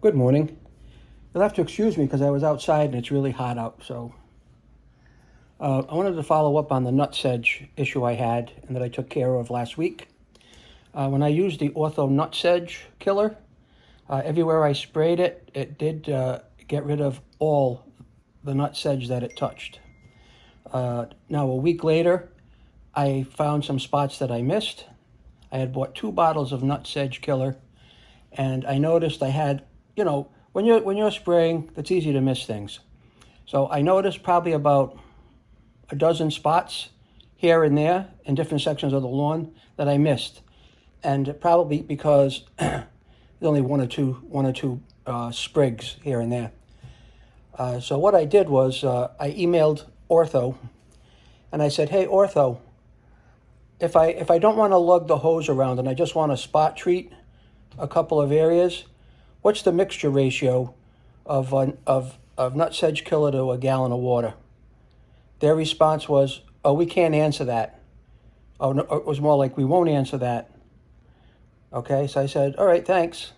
Good morning. You'll have to excuse me because I was outside and it's really hot out. So I wanted to follow up on the nutsedge issue I had and that I took care of last week. When I used the Ortho Nutsedge Killer, everywhere I sprayed it, it did get rid of all the nutsedge that it touched. Now a week later, I found some spots that I missed. I had bought 2 bottles of Nutsedge Killer, and I noticed I had, when you're spraying, it's easy to miss things. So I noticed probably about a dozen spots here and there in different sections of the lawn that I missed, and probably because there's only one or two sprigs here and there. So what I did was I emailed Ortho, and I said, "Hey Ortho, if I don't want to lug the hose around and I just want to spot treat a couple of areas, what's the mixture ratio of Nutsedge Killer to a gallon of water?" Their response was, "Oh, we can't answer that." Oh, no, it was more like, "We won't answer that." Okay, so I said, "All right, thanks."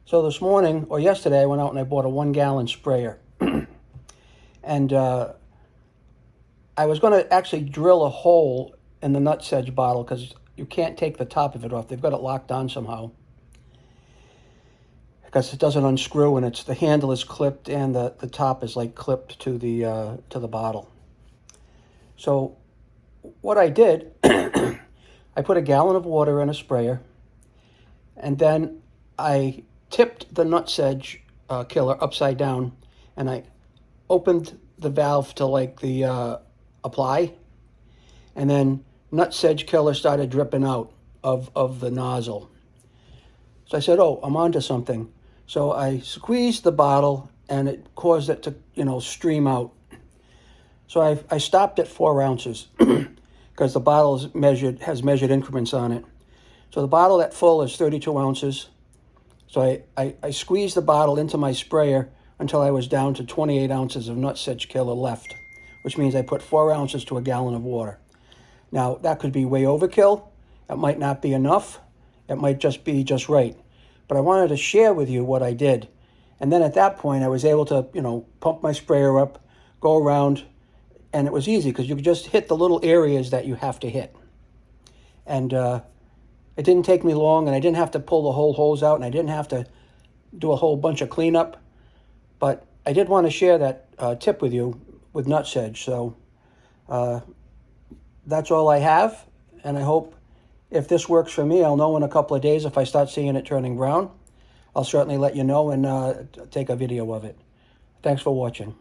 So this morning, or yesterday, I went out and I bought a 1-gallon sprayer. And I was going to actually drill a hole in the nutsedge bottle because you can't take the top of it off. They've got it locked on somehow, because it doesn't unscrew, and the handle is clipped and the top is like clipped to the bottle. So what I did, I put a gallon of water in a sprayer, and then I tipped the Nutsedge Killer upside down, and I opened the valve to like the apply, and then Nutsedge Killer started dripping out of the nozzle. So I said, "Oh, I'm onto something." So I squeezed the bottle, and it caused it to, stream out. So I stopped at 4 ounces because the bottle has measured increments on it. So the bottle at full is 32 ounces. So I squeezed the bottle into my sprayer until I was down to 28 ounces of Nutsedge Killer left, which means I put 4 ounces to a gallon of water. Now, that could be way overkill. It might not be enough. It might just be just right. But I wanted to share with you what I did. And then at that point, I was able to, pump my sprayer up, go around, and it was easy because you could just hit the little areas that you have to hit. And it didn't take me long, and I didn't have to pull the whole hose out, and I didn't have to do a whole bunch of cleanup. But I did want to share that tip with you with Nutsedge. So that's all I have, and I hope if this works for me, I'll know in a couple of days if I start seeing it turning brown. I'll certainly let you know and take a video of it. Thanks for watching.